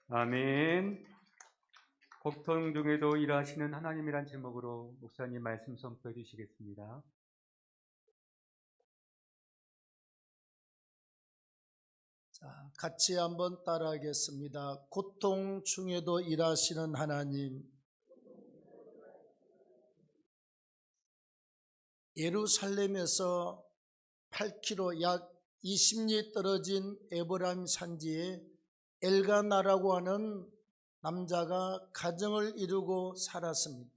아멘. 고통 중에도 일하시는 하나님이란 제목으로 목사님 말씀 선포해 주시겠습니다. 자, 같이 한번 따라하겠습니다. 고통 중에도 일하시는 하나님. 예루살렘에서 8km 약 20리 떨어진 에브라임 산지에 엘가나라고 하는 남자가 가정을 이루고 살았습니다.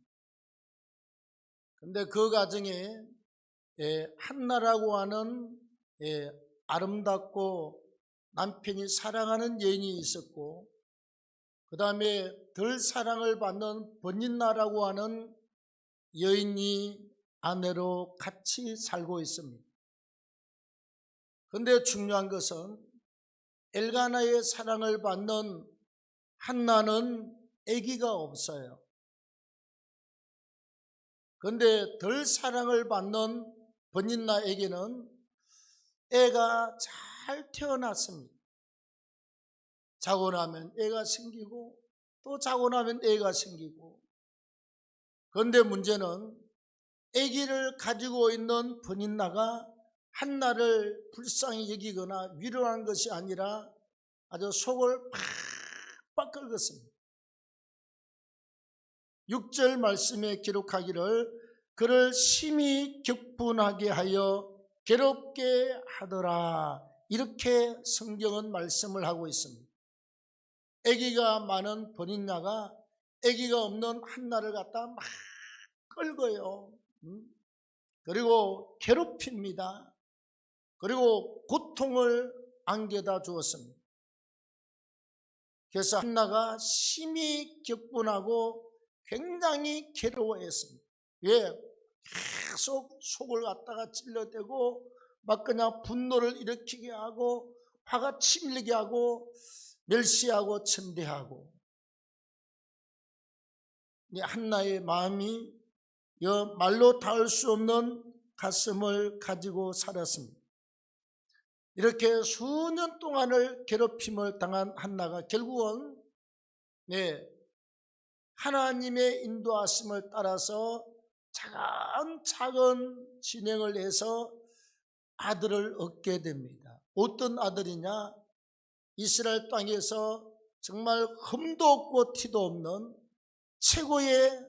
그런데 그 가정에 한나라고 하는 아름답고 남편이 사랑하는 여인이 있었고, 그 다음에 덜 사랑을 받는 버닌나라고 하는 여인이 아내로 같이 살고 있습니다. 그런데 중요한 것은 엘가나의 사랑을 받는 한나는 아기가 없어요. 그런데 덜 사랑을 받는 버닌나에게는 애가 잘 태어났습니다. 자고 나면 애가 생기고 또 자고 나면 애가 생기고. 그런데 문제는 아기를 가지고 있는 버닌나가 한나를 불쌍히 여기거나 위로하는 것이 아니라 아주 속을 팍팍 긁었습니다. 6절 말씀에 기록하기를 그를 심히 격분하게 하여 괴롭게 하더라, 이렇게 성경은 말씀을 하고 있습니다. 아기가 많은 버닌나가 아기가 없는 한나를 갖다 막 끌고요. 그리고 괴롭힙니다. 그리고 고통을 안겨다 주었습니다. 그래서 한나가 심히 격분하고 굉장히 괴로워했습니다. 왜? 계속 속을 갖다가 찔러대고 막 그냥 분노를 일으키게 하고 화가 치밀게 하고 멸시하고 천대하고. 한나의 마음이 말로 닿을 수 없는 가슴을 가지고 살았습니다. 이렇게 수년 동안을 괴롭힘을 당한 한나가 결국은 하나님의 인도하심을 따라서 차근차근 진행을 해서 아들을 얻게 됩니다. 어떤 아들이냐? 이스라엘 땅에서 정말 흠도 없고 티도 없는 최고의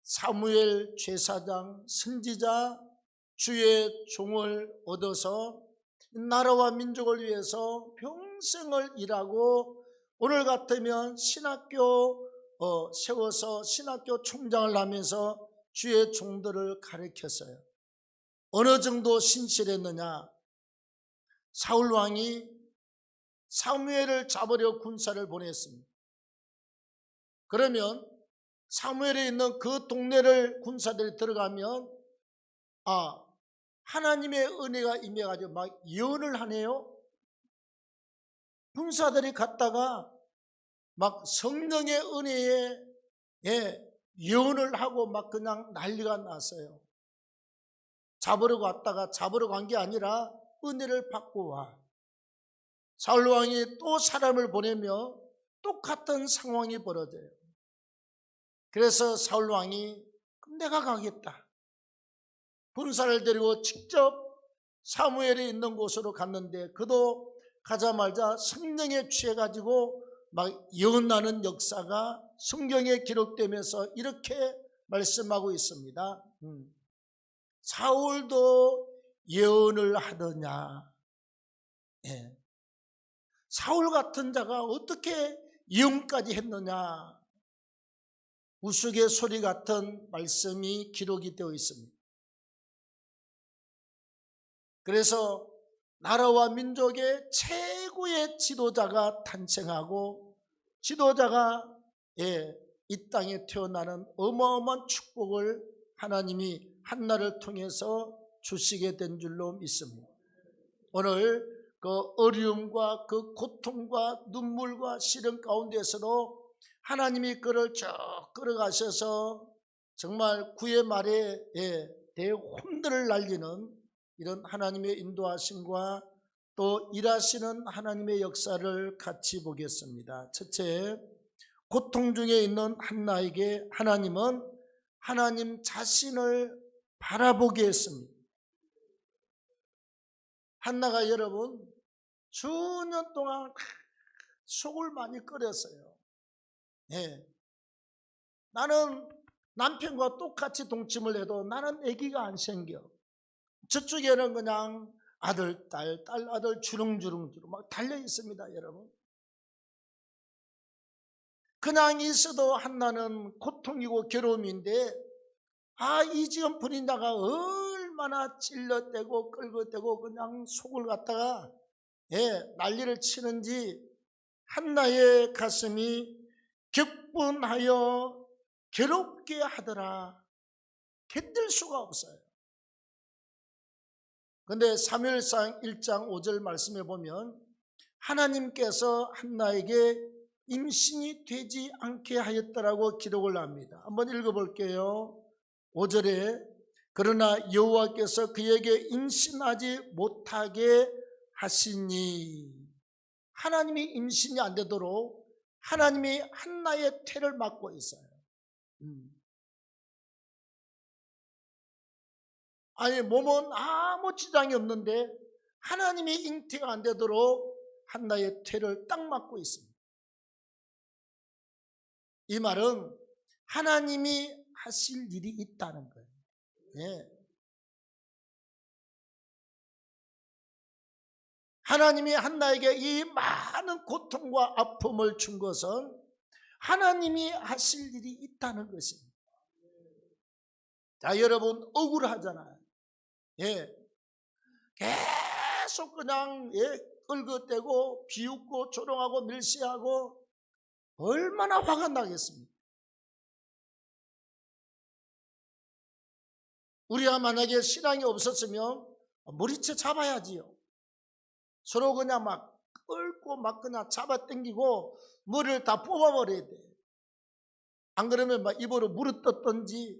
사무엘 제사장, 선지자, 주의 종을 얻어서 나라와 민족을 위해서 평생을 일하고, 오늘 같으면 신학교 세워서 신학교 총장을 하면서 주의 종들을 가르쳤어요. 어느 정도 신실했느냐? 사울 왕이 사무엘을 잡으려 군사를 보냈습니다. 그러면 사무엘에 있는 그 동네를 군사들이 들어가면 하나님의 은혜가 임해가지고 막 예언을 하네요. 군사들이 갔다가 막 성령의 은혜에 예언을 하고 막 그냥 난리가 났어요. 잡으러 갔다가 잡으러 간 게 아니라 은혜를 받고 와. 사울 왕이 또 사람을 보내며 똑같은 상황이 벌어져요. 그래서 사울 왕이 그럼 내가 가겠다. 군사를 데리고 직접 사무엘이 있는 곳으로 갔는데 그도 가자마자 성령에 취해가지고 막 예언하는 역사가 성경에 기록되면서 이렇게 말씀하고 있습니다. 사울도 예언을 하더냐? 사울 같은 자가 어떻게 예언까지 했느냐? 우스갯소리 같은 말씀이 기록이 되어 있습니다. 그래서 나라와 민족의 최고의 지도자가 탄생하고 지도자가 이 땅에 태어나는 어마어마한 축복을 하나님이 한나를 통해서 주시게 된 줄로 믿습니다. 오늘 그 어려움과 그 고통과 눈물과 시련 가운데서도 하나님이 그를 쭉 끌어가셔서 정말 구의 말에 대혼들을 날리는 이런 하나님의 인도하심과 또 일하시는 하나님의 역사를 같이 보겠습니다. 첫째, 고통 중에 있는 한나에게 하나님은 하나님 자신을 바라보게 했습니다. 한나가 여러분 수년 동안 속을 많이 끓였어요. 예. 나는 남편과 똑같이 동침을 해도 나는 아기가 안 생겨. 저쪽에는 그냥 아들, 딸, 딸, 아들 주릉주릉 막 달려 있습니다, 여러분. 그냥 있어도 한나는 고통이고 괴로움인데, 이 지금 분인자가 얼마나 찔러대고 끌고대고 그냥 속을 갖다가 난리를 치는지 한나의 가슴이 격분하여 괴롭게 하더라. 견딜 수가 없어요. 그런데 사무엘상 1장 5절 말씀에 보면 하나님께서 한나에게 임신이 되지 않게 하였더라고 기록을 합니다. 한번 읽어볼게요. 5절에 그러나 여호와께서 그에게 임신하지 못하게 하시니, 하나님이 임신이 안 되도록 하나님이 한나의 태를 막고 있어요. 아니 몸은 아무 지장이 없는데 하나님이 잉태가 안 되도록 한나의 태를 딱 막고 있습니다. 이 말은 하나님이 하실 일이 있다는 거예요. 예. 하나님이 한나에게 이 많은 고통과 아픔을 준 것은 하나님이 하실 일이 있다는 것입니다. 자, 여러분 억울하잖아요. 예. 계속 그냥 끌어대고 비웃고 조롱하고 멸시하고 얼마나 화가 나겠습니까? 우리가 만약에 신앙이 없었으면 머리채 잡아야지요. 서로 그냥 막 끌고 막 그냥 잡아당기고 머리를 다 뽑아버려야 돼. 안 그러면 막 입으로 물을 떴든지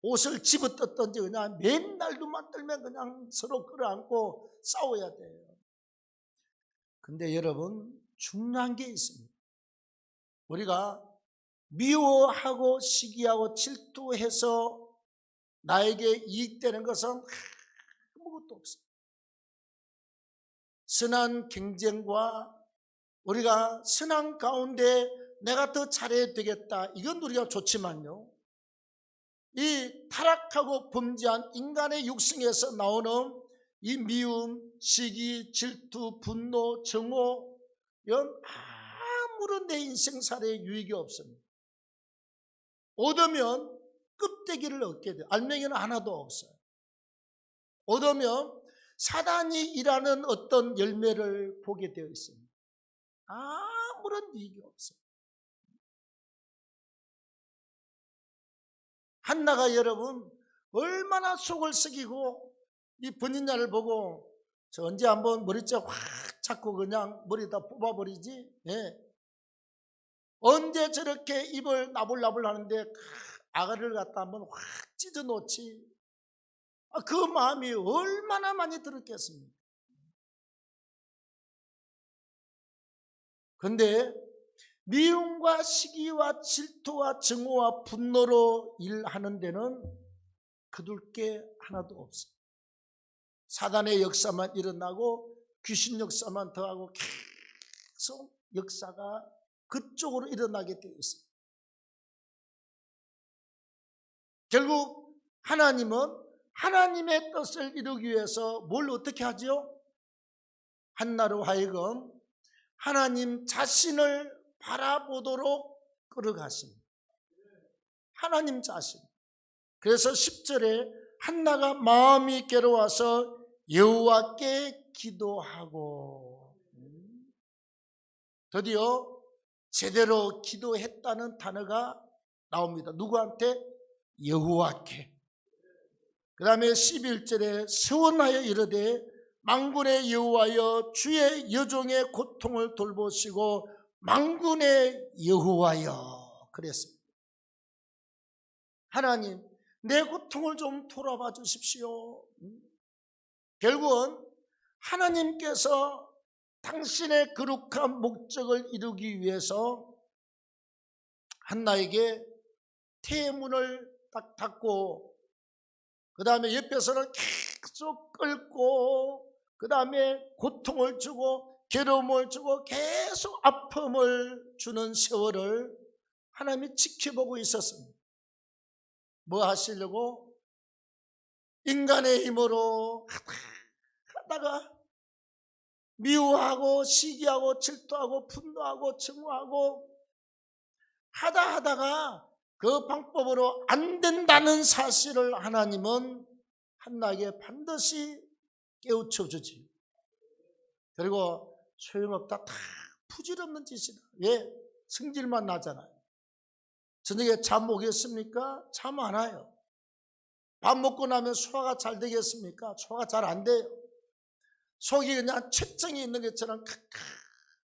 옷을 집어떴든지 그냥 맨날 눈만 뜨면 그냥 서로 끌어안고 싸워야 돼요. 근데 여러분 중요한 게 있습니다. 우리가 미워하고 시기하고 질투해서 나에게 이익되는 것은 아무것도 없어요. 선한 경쟁과 우리가 선한 가운데 내가 더 잘해야 되겠다, 이건 우리가 좋지만요, 이 타락하고 범죄한 인간의 육성에서 나오는 이 미움, 시기, 질투, 분노, 정오, 이건 아무런 내 인생살에 유익이 없습니다. 얻으면 껍데기를 얻게 돼요. 알맹이는 하나도 없어요. 얻으면 사단이 일하는 어떤 열매를 보게 되어 있습니다. 아무런 이익이 없어요. 한나가 여러분 얼마나 속을 썩이고 이 번인자를 보고 저 언제 한번 머리채 확 잡고 그냥 머리 다 뽑아버리지? 언제 저렇게 입을 나불나불 하는데 아가를 갖다 한번 확 찢어 놓지? 그 마음이 얼마나 많이 들었겠습니까? 그런데 미움과 시기와 질투와 증오와 분노로 일하는 데는 거둘 게 하나도 없어요. 사단의 역사만 일어나고 귀신 역사만 더하고 계속 역사가 그쪽으로 일어나게 되어 있어요. 결국 하나님은 하나님의 뜻을 이루기 위해서 뭘 어떻게 하죠? 한나로 하여금 하나님 자신을 바라보도록 끌어가십니다. 하나님 자신. 그래서 10절에 한나가 마음이 괴로워서 여호와께 기도하고, 드디어 제대로 기도했다는 단어가 나옵니다. 누구한테? 여호와께. 그 다음에 11절에 서원하여 이르되 만군의 여호와여 주의 여종의 고통을 돌보시고 만군의 여호와여 그랬습니다. 하나님 내 고통을 좀 돌아봐 주십시오. 결국은 하나님께서 당신의 거룩한 목적을 이루기 위해서 한나에게 태문을 딱 닫고 그 다음에 옆에서는 계속 끌고 그 다음에 고통을 주고 괴로움을 주고 계속 아픔을 주는 세월을 하나님이 지켜보고 있었습니다. 뭐 하시려고? 인간의 힘으로 하다가 미워하고 시기하고 질투하고 분노하고 증오하고 하다가 그 방법으로 안 된다는 사실을 하나님은 한나에게 반드시 깨우쳐 주지. 그리고 소용없다. 다 부질없는 짓이다. 왜? 성질만 나잖아요. 저녁에 잠 오겠습니까? 잠 안 와요. 밥 먹고 나면 소화가 잘 되겠습니까? 소화가 잘 안 돼요. 속이 그냥 채증이 있는 것처럼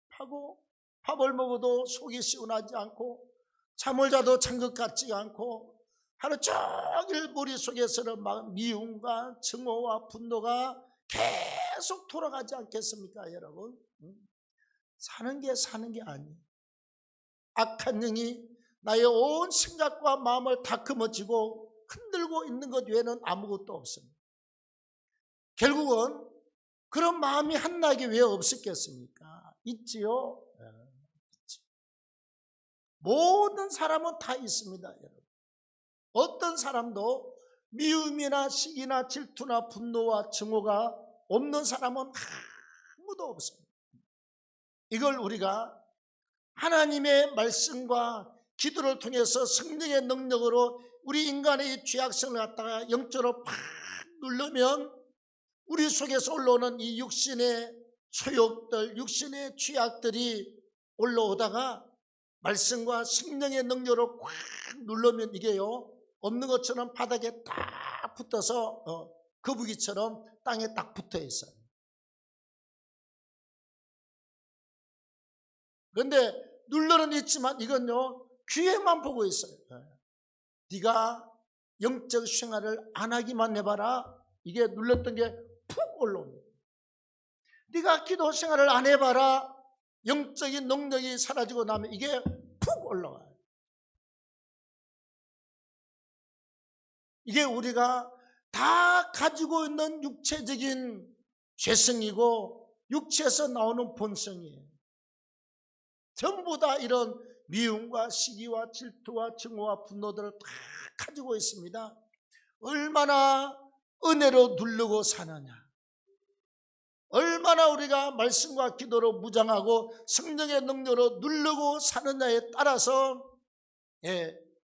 칵칵하고 밥을 먹어도 속이 시원하지 않고 잠을 자도 잔 것 같지가 않고 하루 종일 머릿속에서는 막 미움과 증오와 분노가 계속 돌아가지 않겠습니까, 여러분? 사는 게 아니에요. 악한 영이 나의 온 생각과 마음을 다그머쥐고 흔들고 있는 것 외에는 아무것도 없습니다. 결국은 그런 마음이 한나에게 왜 없었겠습니까? 있지요. 있지. 모든 사람은 다 있습니다, 여러분. 어떤 사람도 미움이나 시기나 질투나 분노와 증오가 없는 사람은 아무도 없습니다. 이걸 우리가 하나님의 말씀과 기도를 통해서 성령의 능력으로 우리 인간의 이 죄악성을 갖다가 영적으로 팍 누르면 우리 속에서 올라오는 이 육신의 소욕들, 육신의 죄악들이 올라오다가 말씀과 성령의 능력으로 꽉 누르면 이게요, 없는 것처럼 바닥에 딱 붙어서 거북이처럼 땅에 딱 붙어 있어요. 그런데 눌러는 있지만 이건요, 귀에만 보고 있어요. 네가 영적 생활을 안 하기만 해봐라. 이게 눌렀던 게 푹 올라옵니다. 네가 기도 생활을 안 해봐라. 영적인 능력이 사라지고 나면 이게 푹 올라와요. 이게 우리가 다 가지고 있는 육체적인 죄성이고 육체에서 나오는 본성이에요. 전부 다 이런 미움과 시기와 질투와 증오와 분노들을 다 가지고 있습니다. 얼마나 은혜로 누르고 사느냐, 얼마나 우리가 말씀과 기도로 무장하고 성령의 능력으로 누르고 사느냐에 따라서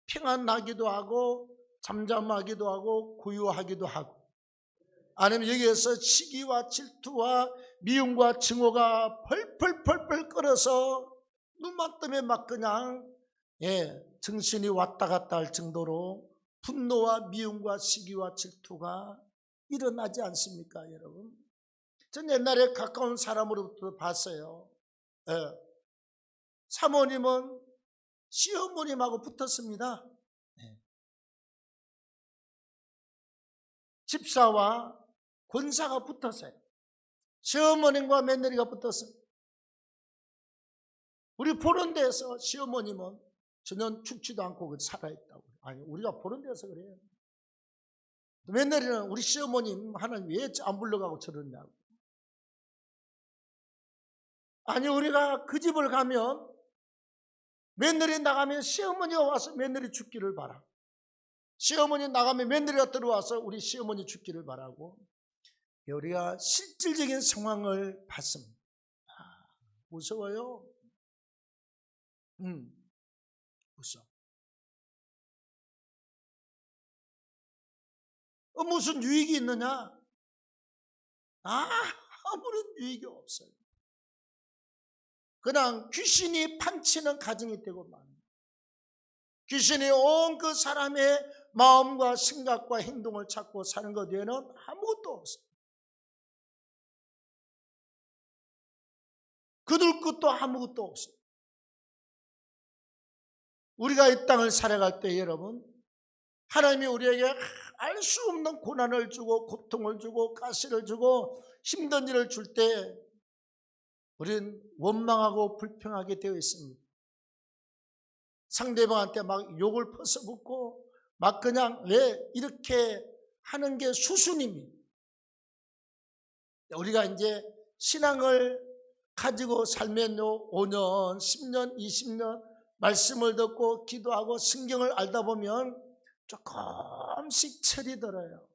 평안 나기도 하고 잠잠하기도 하고 고요하기도 하고, 아니면 여기에서 시기와 질투와 미움과 증오가 펄펄펄펄 끓어서 눈만 뜨면 막 그냥 정신이 왔다 갔다 할 정도로 분노와 미움과 시기와 질투가 일어나지 않습니까, 여러분? 전 옛날에 가까운 사람으로부터 봤어요. 사모님은 시어머님하고 붙었습니다. 집사와 권사가 붙었어요. 시어머님과 며느리가 붙었어요. 우리 보는 데서 시어머님은 전혀 죽지도 않고 살아있다고. 아니, 우리가 보는 데서 그래요. 며느리는 우리 시어머님 하나님 왜 안 불러가고 저러냐고. 아니, 우리가 그 집을 가면 며느리 나가면 시어머니가 와서 며느리 죽기를 바라. 시어머니 나가면 며느리가 들어와서 우리 시어머니 죽기를 바라고. 우리가 실질적인 상황을 봤습니다. 무서워요. 무서워. 무슨 유익이 있느냐? 아무런 유익이 없어요. 그냥 귀신이 판치는 가정이 되고 맙니다. 귀신이 온 그 사람의 마음과 생각과 행동을 찾고 사는 것 외에는 아무것도 없어요. 거둘 것도 아무것도 없어요. 우리가 이 땅을 살아갈 때 여러분, 하나님이 우리에게 알 수 없는 고난을 주고 고통을 주고 가시를 주고 힘든 일을 줄 때 우리는 원망하고 불평하게 되어 있습니다. 상대방한테 막 욕을 퍼서붙고 막 그냥 왜 이렇게 하는 게 수순입니다. 우리가 이제 신앙을 가지고 살면요, 5년, 10년, 20년 말씀을 듣고 기도하고 성경을 알다 보면 조금씩 철이 들어요.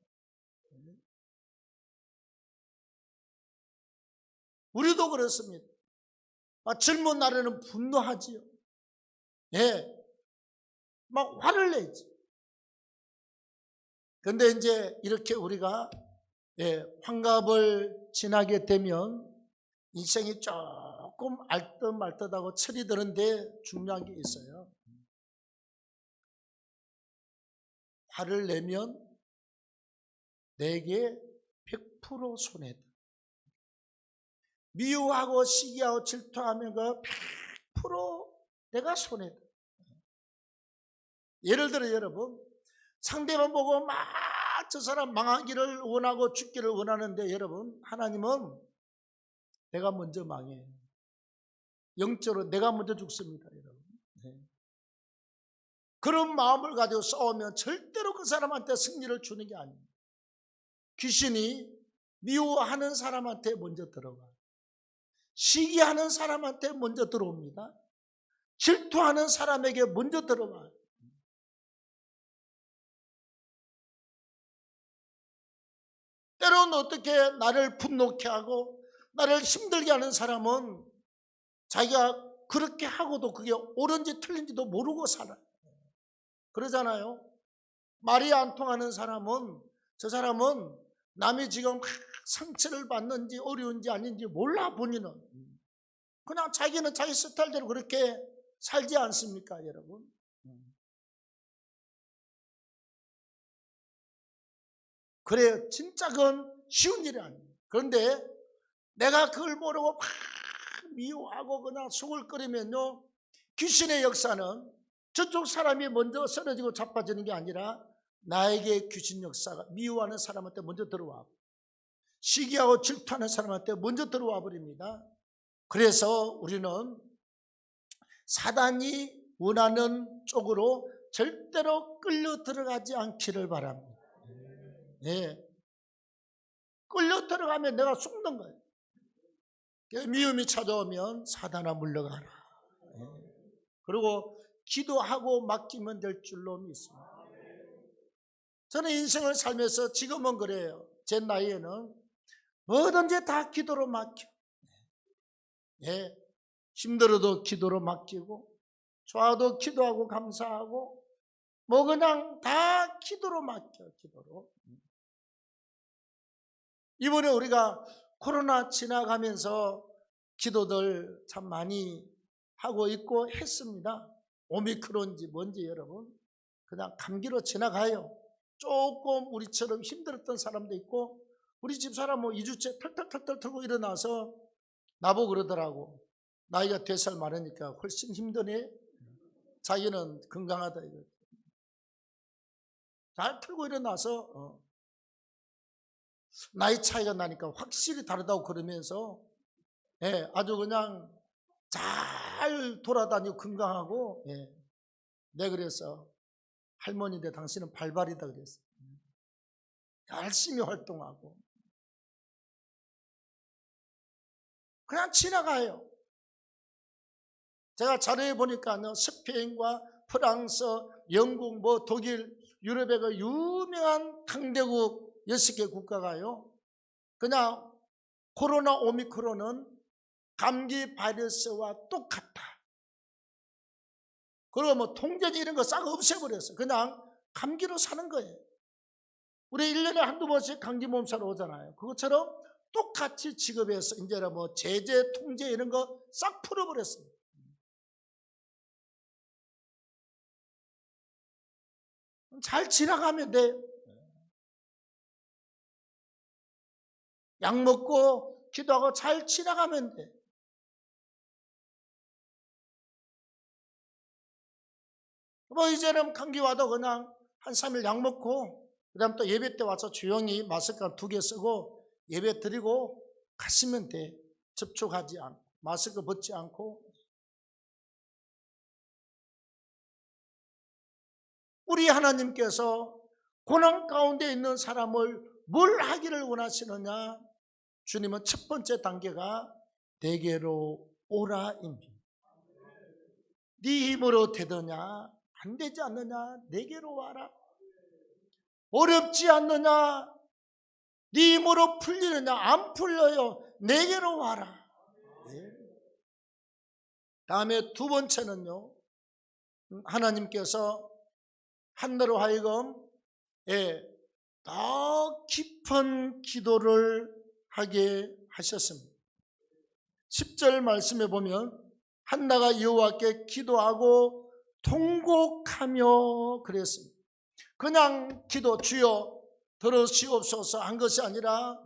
우리도 그렇습니다. 젊은 날에는 분노하지요. 예, 막 화를 내지. 그런데 이제 이렇게 우리가 환갑을 지나게 되면 인생이 조금 알듯말듯하고 철이 드는데 중요한 게 있어요. 화를 내면 내게 100% 손해다. 미워하고 시기하고 질투하면 그 100% 내가 손해다. 예를 들어 여러분, 상대방 보고 막 저 사람 망하기를 원하고 죽기를 원하는데 여러분, 하나님은 내가 먼저 망해. 영적으로 내가 먼저 죽습니다, 여러분. 네. 그런 마음을 가지고 싸우면 절대로 그 사람한테 승리를 주는 게 아닙니다. 귀신이 미워하는 사람한테 먼저 들어가. 시기하는 사람한테 먼저 들어옵니다. 질투하는 사람에게 먼저 들어가요. 때로는 어떻게 나를 분노케 하고 나를 힘들게 하는 사람은 자기가 그렇게 하고도 그게 옳은지 틀린지도 모르고 살아요. 그러잖아요. 말이 안 통하는 사람은, 저 사람은 남이 지금 상처를 받는지 어려운지 아닌지 몰라. 본인은 그냥 자기는 자기 스타일대로 그렇게 살지 않습니까, 여러분? 그래요. 진짜 그건 쉬운 일이 아니에요. 그런데 내가 그걸 모르고 막 미워하고 그냥 속을 끓이면요, 귀신의 역사는 저쪽 사람이 먼저 쓰러지고 자빠지는 게 아니라 나에게 귀신 역사가 미워하는 사람한테 먼저 들어와, 시기하고 질투하는 사람한테 먼저 들어와 버립니다. 그래서 우리는 사단이 원하는 쪽으로 절대로 끌려 들어가지 않기를 바랍니다. 네. 끌려 들어가면 내가 죽는 거예요. 미움이 찾아오면 사단아 물러가라. 네. 그리고 기도하고 맡기면 될 줄로 믿습니다. 저는 인생을 살면서 지금은 그래요. 제 나이에는 뭐든지 다 기도로 맡겨. 네. 힘들어도 기도로 맡기고, 좋아도 기도하고 감사하고, 뭐 그냥 다 기도로 맡겨. 기도로. 이번에 우리가 코로나 지나가면서 기도들 참 많이 하고 있고 했습니다. 오미크론인지 뭔지 여러분, 그냥 감기로 지나가요. 조금 우리처럼 힘들었던 사람도 있고, 우리 집사람 뭐 2주째 털털털털 털고 일어나서 나보고 그러더라고. 나이가 4살 많으니까 훨씬 힘드네. 자기는 건강하다 이거. 잘 털고 일어나서 나이 차이가 나니까 확실히 다르다고 그러면서 아주 그냥 잘 돌아다니고 건강하고. 내 그래서 할머니인데 당신은 발발이다 그랬어. 열심히 활동하고 그냥 지나가요. 제가 자료에 보니까 스페인과 프랑스, 영국, 뭐 독일, 유럽의 그 유명한 강대국 6개 국가가요, 그냥 코로나 오미크론은 감기 바이러스와 똑같다. 그리고 뭐 통제제 이런 거 싹 없애버렸어요. 그냥 감기로 사는 거예요. 우리 1년에 한두 번씩 감기 몸살로 오잖아요. 그것처럼 똑같이 지급해서 이제는 뭐 제재, 통제 이런 거 싹 풀어버렸습니다. 잘 지나가면 돼. 약 먹고 기도하고 잘 지나가면 돼. 뭐 이제는 감기 와도 그냥 한 3일 약 먹고, 그 다음 또 예배 때 와서 조용히 마스크 2개 쓰고 예배 드리고 가시면 돼. 접촉하지 않고 마스크 벗지 않고. 우리 하나님께서 고난 가운데 있는 사람을 뭘 하기를 원하시느냐? 주님은 첫 번째 단계가 내게로 오라입니다. 네 힘으로 되느냐? 안 되지 않느냐? 내게로 와라. 어렵지 않느냐? 네 힘으로 풀리느냐? 안 풀려요. 내게로 와라. 네. 다음에 두 번째는요, 하나님께서 한나로 하여금 더 깊은 기도를 하게 하셨습니다. 10절 말씀에 보면 한나가 여호와께 기도하고 통곡하며 그랬습니다. 그냥 기도, 주여 들으시옵소서 한 것이 아니라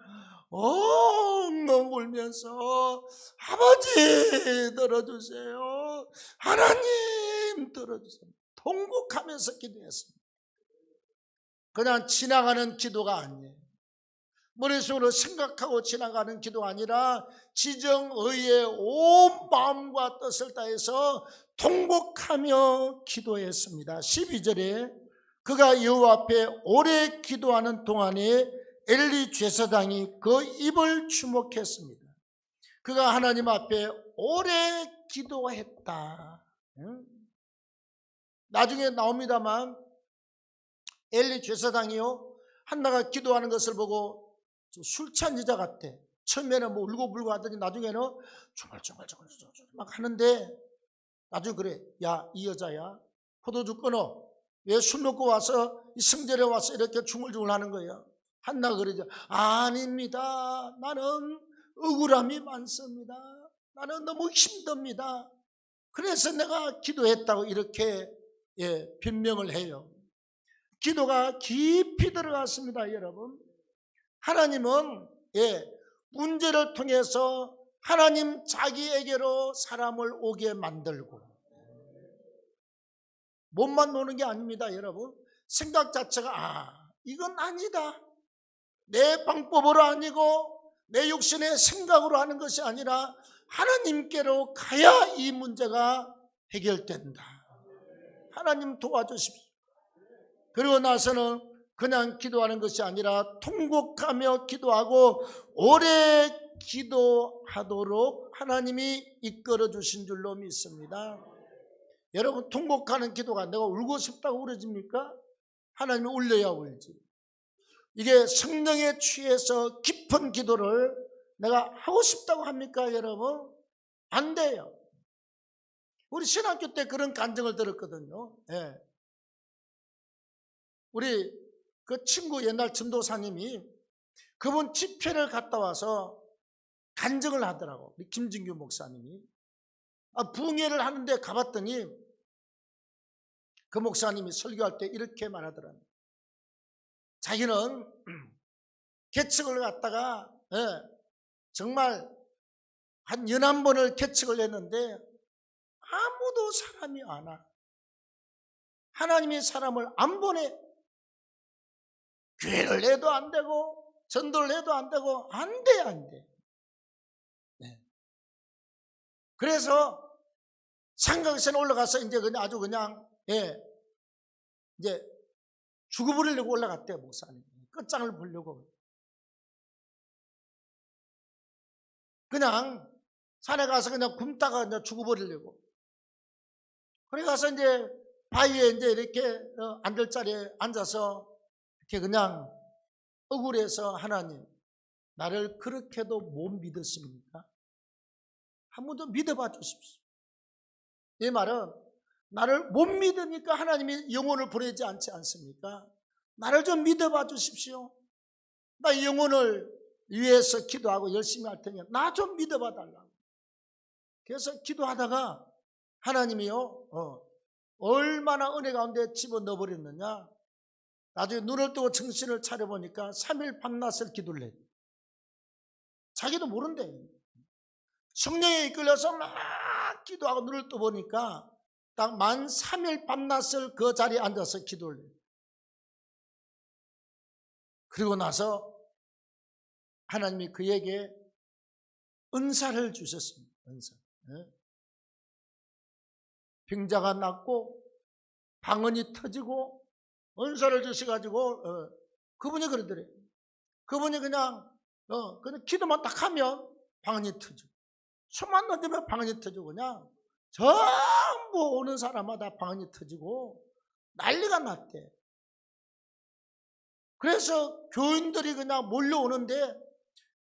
엉엉 울면서 아버지 들어주세요, 하나님 들어주세요, 통곡하면서 기도했습니다. 그냥 지나가는 기도가 아니에요. 머릿속으로 생각하고 지나가는 기도가 아니라 지정의의 온 마음과 뜻을 다해서 통곡하며 기도했습니다. 12절에 그가 여호와 앞에 오래 기도하는 동안에 엘리 제사장이 그 입을 주목했습니다. 그가 하나님 앞에 오래 기도했다. 나중에 나옵니다만 엘리 제사장이요, 한나가 기도하는 것을 보고 술 취한 여자 같아. 처음에는 뭐 울고불고 하더니 나중에는 중얼중얼 막 하는데, 나중에 그래, 야 이 여자야, 포도주 끊어. 왜 술 먹고 와서 이 성전에 와서 이렇게 중얼중얼 하는 거야? 한나가 그러죠. 아닙니다. 나는 억울함이 많습니다. 나는 너무 힘듭니다. 그래서 내가 기도했다고 이렇게 변명을 해요. 기도가 깊이 들어갔습니다, 여러분. 하나님은 문제를 통해서 하나님 자기에게로 사람을 오게 만들고, 몸만 노는 게 아닙니다, 여러분. 생각 자체가 이건 아니다, 내 방법으로 아니고 내 육신의 생각으로 하는 것이 아니라 하나님께로 가야 이 문제가 해결된다. 하나님 도와주십시오. 그리고 나서는 그냥 기도하는 것이 아니라 통곡하며 기도하고 오래 기도하도록 하나님이 이끌어 주신 줄로 믿습니다. 여러분, 통곡하는 기도가 내가 울고 싶다고 울어집니까? 하나님이 울려야 울지. 이게 성령에 취해서 깊은 기도를 내가 하고 싶다고 합니까, 여러분? 안 돼요. 우리 신학교 때 그런 간증을 들었거든요. 우리 그 친구 옛날 전도사님이 그분 집회를 갔다 와서 간증을 하더라고. 우리 김진규 목사님이 부흥회를 하는데 가봤더니 그 목사님이 설교할 때 이렇게 말하더라고요. 자기는 개척을 갔다가 정말 한 11번을 개척을 했는데 아무도 사람이 안 와. 하나님이 사람을 안 보내. 교회를 해도 안 되고 전도를 해도 안 되고 안 돼, 안 돼. 그래서 삼각산에 올라가서 이제 그냥 아주 그냥 이제 죽어버리려고 올라갔대요, 목사님. 끝장을 보려고. 그냥 산에 가서 그냥 굶다가 이제 죽어버리려고. 그래 가서 이제 바위에 이제 이렇게 앉을 자리에 앉아서 이렇게 그냥 억울해서, 하나님, 나를 그렇게도 못 믿으십니까? 한 번 더 믿어봐 주십시오. 이 말은 나를 못 믿으니까 하나님이 영혼을 보내지 않지 않습니까? 나를 좀 믿어봐 주십시오. 나 영혼을 위해서 기도하고 열심히 할 테니 나 좀 믿어봐 달라고. 그래서 기도하다가 하나님이요, 얼마나 은혜 가운데 집어넣어 버렸느냐. 나중에 눈을 뜨고 정신을 차려보니까 3일 밤낮을 기도를 해요. 자기도 모른대. 성령에 이끌려서 막 기도하고 눈을 떠보니까 딱 만 3일 밤낮을 그 자리에 앉아서 기도를 해요. 그리고 나서 하나님이 그에게 은사를 주셨습니다. 은사. 예. 병자가 낫고 방언이 터지고 은사를 주셔가지고 그분이 그러더래요. 그분이 그냥 기도만 딱 하면 방언이 터지고 손만 던지면 방언이 터지고 그냥 전부 오는 사람마다 방언이 터지고 난리가 났대. 그래서 교인들이 그냥 몰려오는데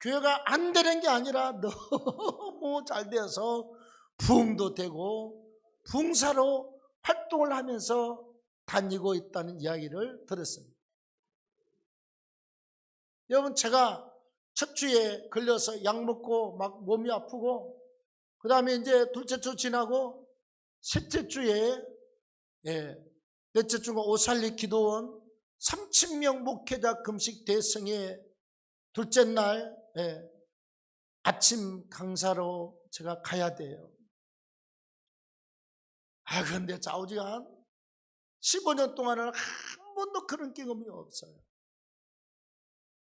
교회가 안 되는 게 아니라 너무 잘 되어서 부흥도 되고 붕사로 활동을 하면서 다니고 있다는 이야기를 들었습니다. 여러분, 제가 첫 주에 걸려서 약 먹고 막 몸이 아프고 그 다음에 이제 둘째 주 지나고 셋째 주에 넷째 주가 오살리 기도원 30명 목회자 금식 대성회 둘째 날 아침 강사로 제가 가야 돼요. 그런데 좌우지간 15년 동안은 한 번도 그런 경험이 없어요.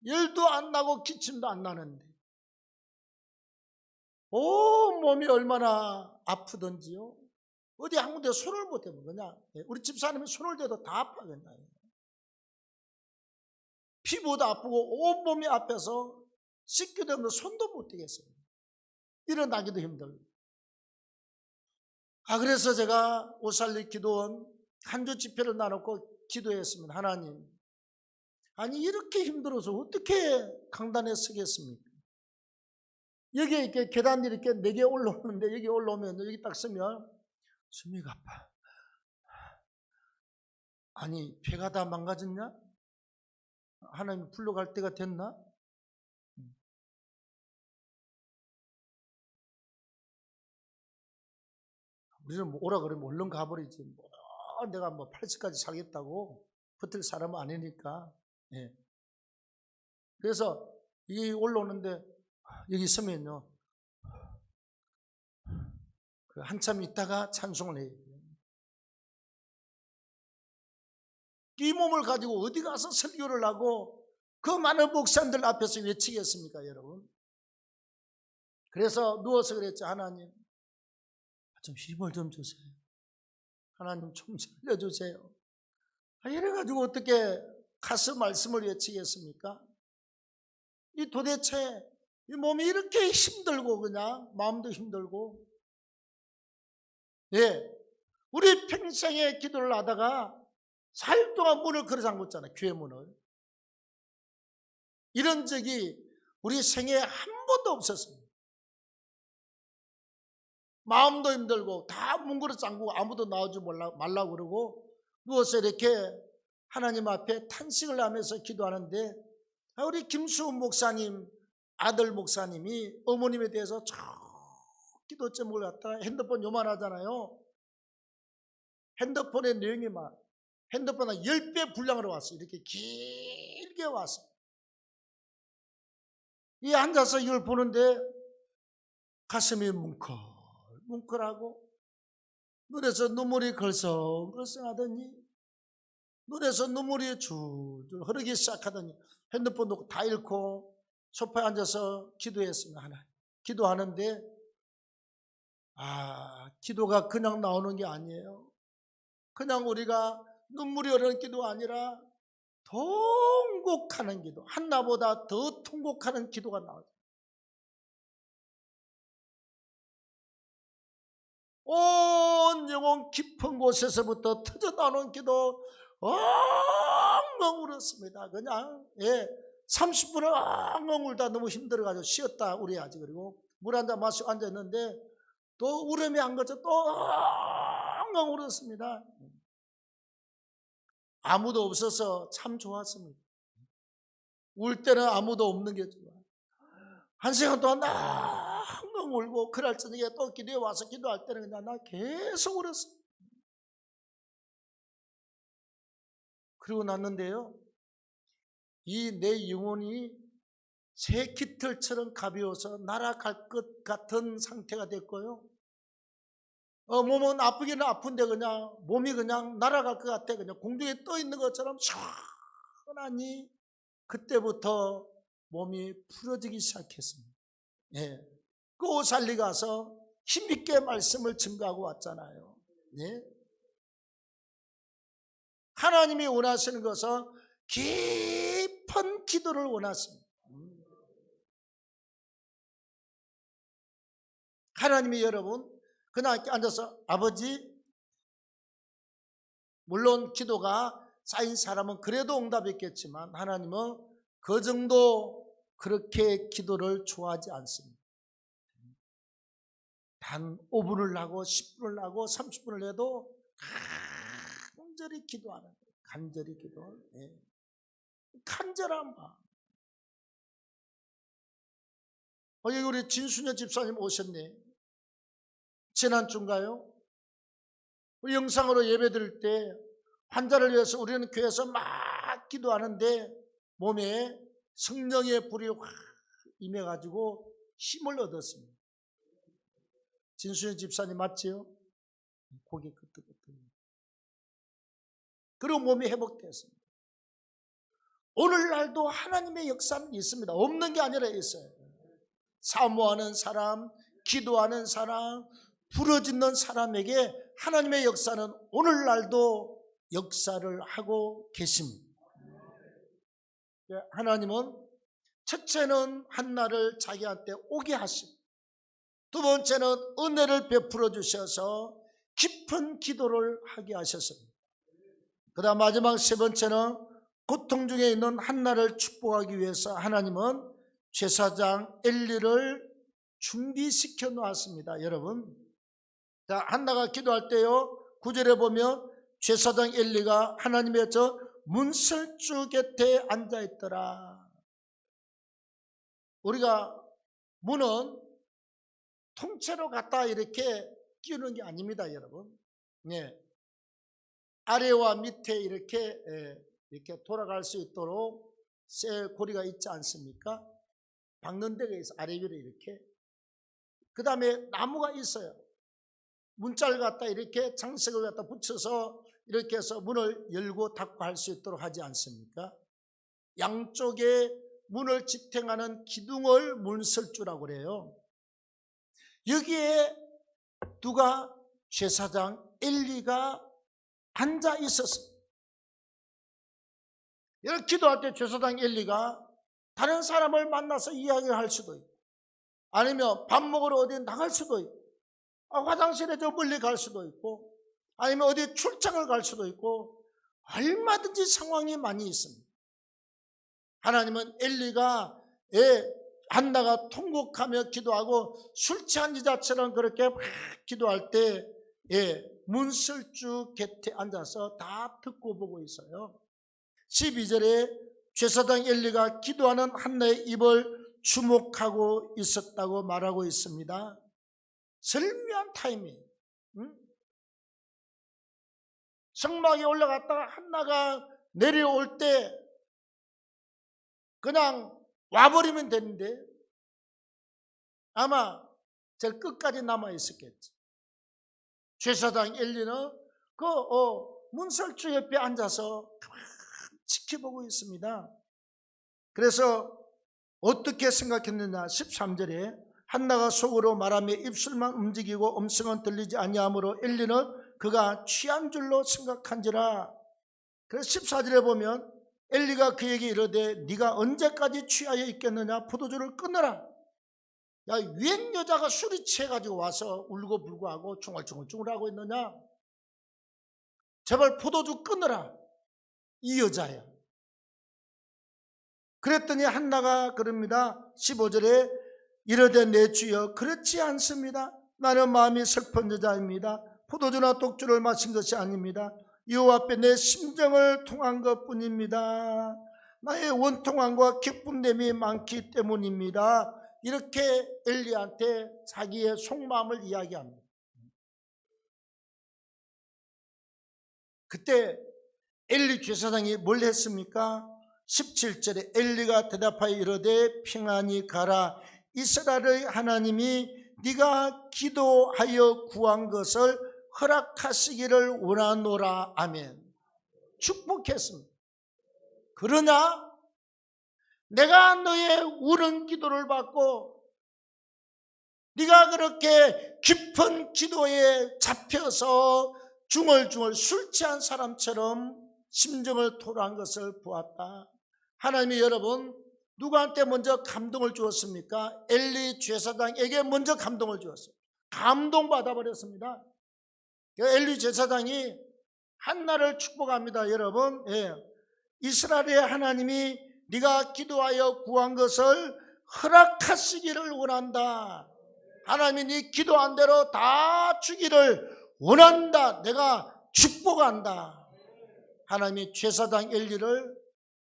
열도 안 나고 기침도 안 나는데 몸이 얼마나 아프던지요. 어디 한 군데 손을 못 대면 그냥 우리 집사람이 손을 대도 다 아파겠나요. 피부도 아프고 온몸이 아파서 씻기도 없는 손도 못 대겠어요. 일어나기도 힘들고. 그래서 제가 오살리 기도원 한 주 집회를 나눴고 기도했습니다. 하나님, 아니 이렇게 힘들어서 어떻게 강단에 서겠습니까? 여기 이렇게 계단이 이렇게 4개 올라오는데 여기 올라오면 여기 딱 서면 숨이 가빠. 아니 배가 다 망가졌냐? 하나님 불러갈 때가 됐나? 우리는 뭐 오라 그러면 얼른 가버리지. 내가 80까지 살겠다고 버틸 사람은 아니니까. 그래서 이 올라오는데 여기 서면요. 한참 있다가 찬송을 해요. 이 몸을 가지고 어디 가서 설교를 하고 그 많은 목사님들 앞에서 외치겠습니까, 여러분? 그래서 누워서 그랬죠. 하나님, 좀 힘을 좀 주세요. 하나님 좀 살려주세요. 이래가지고 어떻게 가서 말씀을 외치겠습니까? 이 도대체 이 몸이 이렇게 힘들고 그냥 마음도 힘들고 우리 평생에 기도를 하다가 4일 동안 문을 걸어 잠궜잖아요. 교회 문을. 이런 적이 우리 생애에 한 번도 없었습니다. 마음도 힘들고 다 문 걸어 잠그고 아무도 나오지 말라고 그러고 누워서 이렇게 하나님 앞에 탄식을 하면서 기도하는데 우리 김수훈 목사님 아들 목사님이 어머님에 대해서 저 기도 제목을 갖다가 핸드폰 요만하잖아요. 핸드폰의 내용이 막 핸드폰은 10배 분량으로 왔어요. 이렇게 길게 왔어요. 이 앉아서 이걸 보는데 가슴이 뭉클하고 눈에서 눈물이 걸성걸성하더니 눈에서 눈물이 줄줄 흐르기 시작하더니 핸드폰 놓고 다 잃고 소파에 앉아서 기도했습니다. 하나님. 기도하는데 기도가 그냥 나오는 게 아니에요. 그냥 우리가 눈물이 흐르는 기도가 아니라 통곡하는 기도, 한나보다 더 통곡하는 기도가 나오죠. 온 영혼 깊은 곳에서부터 터져나오는 기도 엉엉 울었습니다. 그냥 30분을 엉엉 울다 너무 힘들어가지고 쉬었다 우려야지. 그리고 물 한 잔 마시고 앉았는데 또 울음이 안 거쳐 또 엉엉 울었습니다. 아무도 없어서 참 좋았습니다. 울 때는 아무도 없는 게 좋아. 1시간 동안 엉엉 울고 그날 저녁에 또 기도에 와서 기도할 때는 그냥 나 계속 울었습니다. 그리고 났는데요, 이 내 영혼이 새 깃털처럼 가벼워서 날아갈 것 같은 상태가 됐고요. 몸은 아프기는 아픈데 그냥 몸이 그냥 날아갈 것 같아. 그냥 공중에 떠 있는 것처럼 시원하니 그때부터 몸이 풀어지기 시작했습니다. 그 오살리 가서 힘있게 말씀을 증거하고 왔잖아요. 네? 하나님이 원하시는 것은 깊은 기도를 원하십니다. 하나님이 여러분 그냥 이렇게 앉아서 아버지, 물론 기도가 쌓인 사람은 그래도 응답했겠지만 하나님은 그 정도 그렇게 기도를 좋아하지 않습니다. 단 5분을 하고 10분을 하고 30분을 해도 간절히 기도하는 거예요. 간절히 기도. 네. 간절한 마음. 여기 우리 진순여 집사님 오셨네. 지난주인가요? 우리 영상으로 예배 드릴 때 환자를 위해서 우리는 교회에서 막 기도하는데 몸에 성령의 불이 확 임해가지고 힘을 얻었습니다. 진순여 집사님 맞지요? 고개 끄덕끄덕. 그리고 몸이 회복됐습니다. 오늘날도 하나님의 역사는 있습니다. 없는 게 아니라 있어요. 사모하는 사람, 기도하는 사람, 부르짖는 사람에게 하나님의 역사는 오늘날도 역사를 하고 계십니다. 하나님은 첫째는 한나를 자기한테 오게 하시고, 두 번째는 은혜를 베풀어 주셔서 깊은 기도를 하게 하셨습니다. 그 다음 마지막 세 번째는 고통 중에 있는 한나를 축복하기 위해서 하나님은 제사장 엘리를 준비시켜 놓았습니다. 여러분, 자, 한나가 기도할 때요 9절에 보면 제사장 엘리가 하나님의 저 문설주 곁에 앉아있더라. 우리가 문은 통째로 갖다 이렇게 끼우는 게 아닙니다. 여러분, 네. 아래와 밑에 이렇게 돌아갈 수 있도록 쇠 고리가 있지 않습니까? 박는 데가 있어. 아래 위로 이렇게. 그 다음에 나무가 있어요. 문자를 갖다 이렇게 장식을 갖다 붙여서 이렇게 해서 문을 열고 닫고 할 수 있도록 하지 않습니까? 양쪽에 문을 지탱하는 기둥을 문설주라고 그래요. 여기에 누가? 제사장 엘리가 앉아 있었어요. 여기 기도할 때 제사장 엘리가 다른 사람을 만나서 이야기할 수도 있고, 아니면 밥 먹으러 어디 나갈 수도 있고, 화장실에 저 멀리 갈 수도 있고, 아니면 어디 출장을 갈 수도 있고, 얼마든지 상황이 많이 있습니다. 하나님은 엘리가 한나가 통곡하며 기도하고 술 취한 여자처럼 그렇게 막 기도할 때 문설주 곁에 앉아서 다 듣고 보고 있어요. 12절에 제사장 엘리가 기도하는 한나의 입을 주목하고 있었다고 말하고 있습니다. 절묘한 타이밍. 성막에 올라갔다가 한나가 내려올 때 그냥 와버리면 되는데 아마 제일 끝까지 남아있었겠지. 제사장 엘리는 그 문설주 옆에 앉아서 지켜보고 있습니다. 그래서 어떻게 생각했느냐? 13절에 한나가 속으로 말하며 입술만 움직이고 음성은 들리지 아니하므로 엘리는 그가 취한 줄로 생각한지라. 그래서 14절에 보면 엘리가 그에게 이르되 네가 언제까지 취하여 있겠느냐? 포도주를 끊어라. 야, 웬 여자가 술이 취해가지고 와서 울고불고 하고 중얼중얼하고 있느냐? 제발 포도주 끊어라. 이 여자야. 그랬더니 한나가 그럽니다. 15절에 이르되 내 주여 그렇지 않습니다. 나는 마음이 슬픈 여자입니다. 포도주나 독주를 마신 것이 아닙니다. 여호와 앞에 내 심정을 통한 것뿐입니다. 나의 원통함과 기쁨됨이 많기 때문입니다. 이렇게 엘리한테 자기의 속마음을 이야기합니다. 그때 엘리 제사장이 뭘 했습니까? 17절에 엘리가 대답하여 이르되 평안히 가라. 이스라엘의 하나님이 네가 기도하여 구한 것을 허락하시기를 원하노라. 아멘. 축복했습니다. 그러나 내가 너의 우는 기도를 받고 네가 그렇게 깊은 기도에 잡혀서 중얼중얼 술 취한 사람처럼 심정을 토로한 것을 보았다. 하나님이 여러분 누구한테 먼저 감동을 주었습니까? 엘리 제사장에게 먼저 감동을 주었어요. 감동받아 버렸습니다. 엘리 제사장이 한나를 축복합니다. 여러분, 이스라엘의 하나님이 네가 기도하여 구한 것을 허락하시기를 원한다. 하나님이 네 기도한 대로 다 주기를 원한다. 내가 축복한다. 하나님이 제사장 엘리를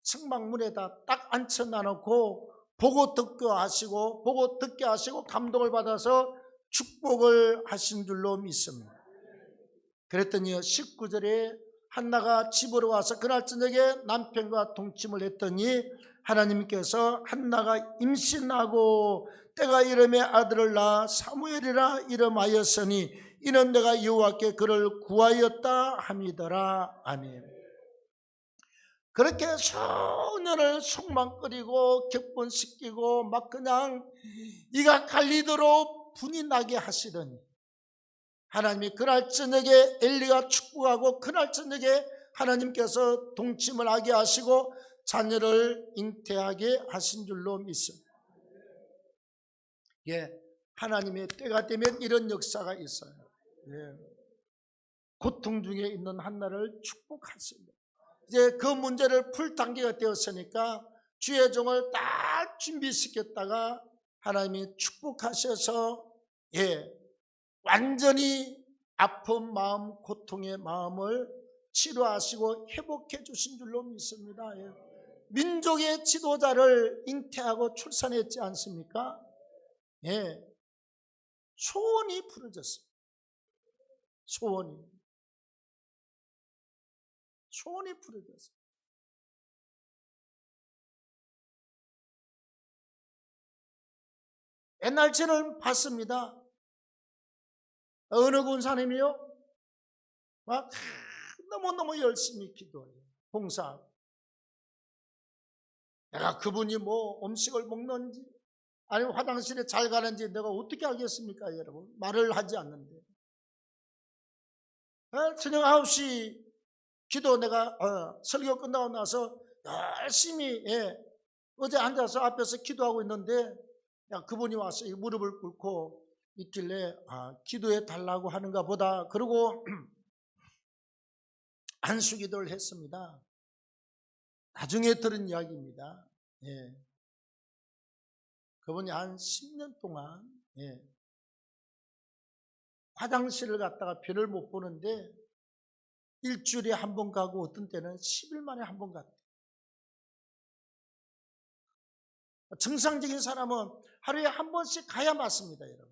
성막문에다 딱 앉혀놔놓고 보고 듣게 하시고 감동을 받아서 축복을 하신 줄로 믿습니다. 그랬더니 19절에 한나가 집으로 와서 그날 저녁에 남편과 동침을 했더니 하나님께서 한나가 임신하고 때가 이름에 아들을 낳아 사무엘이라 이름하였으니 이는 내가 여호와께 그를 구하였다 함이더라. 아멘. 그렇게 소년을 속망끓이고 격분시키고 막 그냥 이가 갈리도록 분이 나게 하시더니 하나님이 그날 저녁에 엘리가 축복하고 그날 저녁에 하나님께서 동침을 하게 하시고 자녀를 잉태하게 하신 줄로 믿습니다. 하나님의 때가 되면 이런 역사가 있어요. 고통 중에 있는 한나를 축복하십니다. 이제 그 문제를 풀 단계가 되었으니까 주의 종을 딱 준비시켰다가 하나님이 축복하셔서 완전히 아픈 마음, 고통의 마음을 치료하시고 회복해 주신 줄로 믿습니다. 민족의 지도자를 잉태하고 출산했지 않습니까? 소원이 부러졌어요. 소원이 부러졌어요. 옛날 저는 봤습니다. 어느 군사님이요? 막 너무너무 열심히 기도해요. 봉사하고. 내가 그분이 뭐 음식을 먹는지 아니면 화장실에 잘 가는지 내가 어떻게 알겠습니까, 여러분? 말을 하지 않는데. 저녁 9시 기도 내가 설교 끝나고 나서 열심히 어제 앉아서 앞에서 기도하고 있는데 그분이 와서 무릎을 꿇고 있길래 기도해 달라고 하는가 보다. 그러고 안수기도를 했습니다. 나중에 들은 이야기입니다. 그분이 한 10년 동안 화장실을 갔다가 별을 못 보는데 일주일에 한 번 가고 어떤 때는 10일 만에 한 번 갔대요. 정상적인 사람은 하루에 한 번씩 가야 맞습니다, 여러분.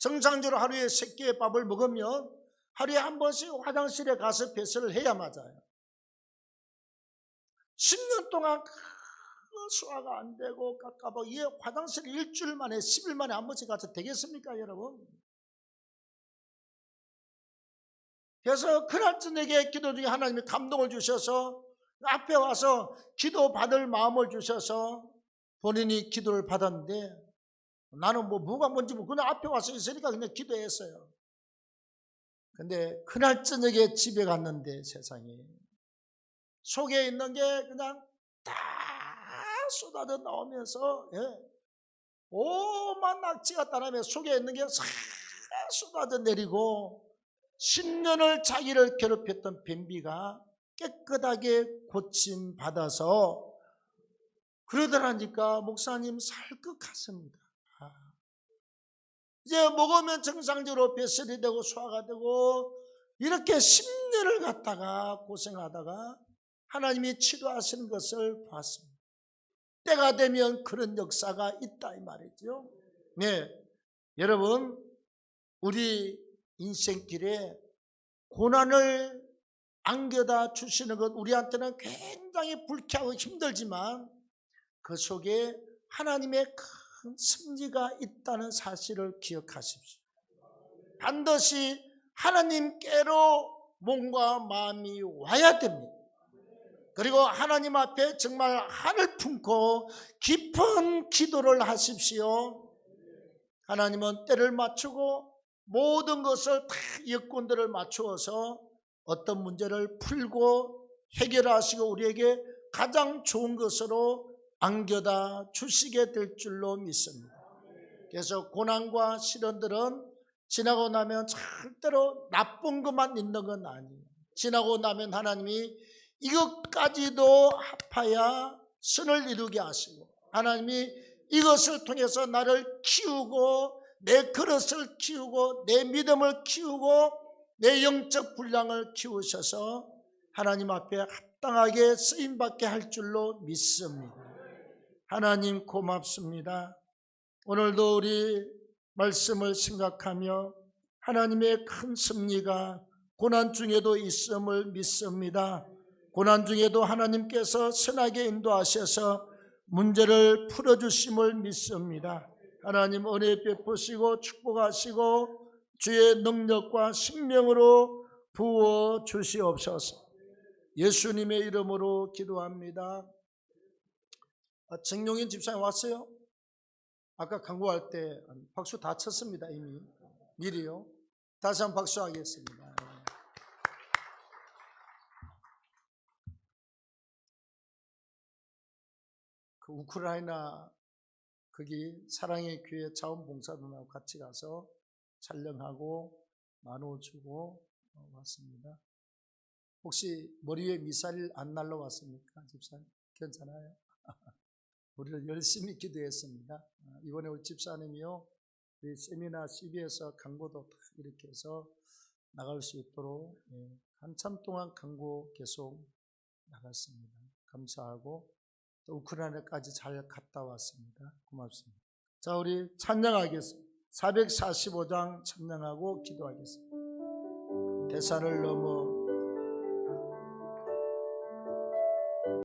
정상적으로 하루에 3끼의 밥을 먹으면 하루에 한 번씩 화장실에 가서 배설을 해야 맞아요. 10년 동안 소화가 안 되고 깝깝하고 이 화장실 일주일 만에 10일 만에 한 번씩 가서 되겠습니까, 여러분? 그래서 그날 저녁에 기도 중에 하나님이 감동을 주셔서 앞에 와서 기도 받을 마음을 주셔서 본인이 기도를 받았는데 나는 뭐가 뭔지 그냥 앞에 와서 있으니까 그냥 기도했어요. 근데 그날 저녁에 집에 갔는데 세상에 속에 있는 게 그냥 다 쏟아져 나오면서 오만 낙지가 따라며 속에 있는 게 싹 쏟아져 내리고 10년을 자기를 괴롭혔던 변비가 깨끗하게 고침받아서 그러더라니까 목사님 살 것 같습니다. 이제 먹으면 정상적으로 배설이 되고 소화가 되고 이렇게 10년을 갖다가 고생하다가 하나님이 치료하시는 것을 봤습니다. 때가 되면 그런 역사가 있다 이 말이죠. 여러분 우리 인생길에 고난을 안겨다 주시는 것 우리한테는 굉장히 불쾌하고 힘들지만 그 속에 하나님의 큰 섭리가 있다는 사실을 기억하십시오. 반드시 하나님께로 몸과 마음이 와야 됩니다. 그리고 하나님 앞에 정말 한을 품고 깊은 기도를 하십시오. 하나님은 때를 맞추고 모든 것을 다 여건들을 맞추어서 어떤 문제를 풀고 해결하시고 우리에게 가장 좋은 것으로 안겨다 주시게 될 줄로 믿습니다. 그래서 고난과 시련들은 지나고 나면 절대로 나쁜 것만 있는 건 아니에요. 지나고 나면 하나님이 이것까지도 합하여 선을 이루게 하시고 하나님이 이것을 통해서 나를 키우고 내 그릇을 키우고 내 믿음을 키우고 내 영적 분량을 키우셔서 하나님 앞에 합당하게 쓰임받게 할 줄로 믿습니다. 하나님 고맙습니다. 오늘도 우리 말씀을 생각하며 하나님의 큰 섭리가 고난 중에도 있음을 믿습니다. 고난 중에도 하나님께서 선하게 인도하셔서 문제를 풀어주심을 믿습니다. 하나님 은혜 베푸시고 축복하시고 주의 능력과 생명으로 부어 주시옵소서. 예수님의 이름으로 기도합니다. 정용인 집사님 왔어요? 아까 강구할 때 박수 다 쳤습니다. 이미 미리요. 다시 한번 박수하겠습니다. 그 우크라이나 거기 사랑의 교회 자원봉사단하고 같이 가서 촬영하고 나눠주고 왔습니다. 혹시 머리 위에 미사일 안 날라왔습니까? 집사님 괜찮아요? 우리는 열심히 기도했습니다. 이번에 우리 집사님이요 우리 세미나 CB에서 강고도 이렇게 해서 나갈 수 있도록 한참 동안 강고 계속 나갔습니다. 감사하고 또 우크라이나까지 잘 갔다 왔습니다. 고맙습니다. 자, 우리 찬양하겠습니다. 445장 찬양하고 기도하겠습니다. 대산을 넘어